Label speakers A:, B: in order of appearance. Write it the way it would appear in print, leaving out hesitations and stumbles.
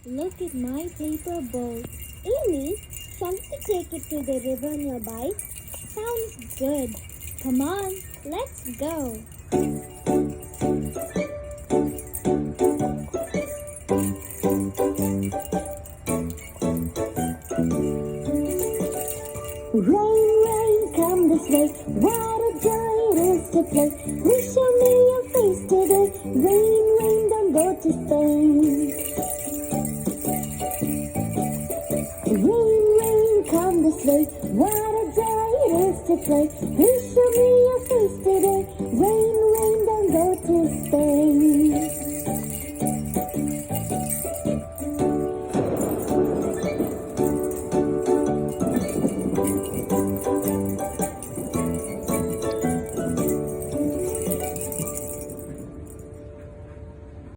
A: Look at my paper boat. Amy, shall we take it to the river nearby? Sounds good. Come on, let's go. Rain, rain, come this way. What a joy it is to play. Wish on me your face today. Rain, rain, don't go to Spain. Rain, rain, come this way. What a joy it is to play. Wish on me your face today. Rain, rain, don't go to Spain.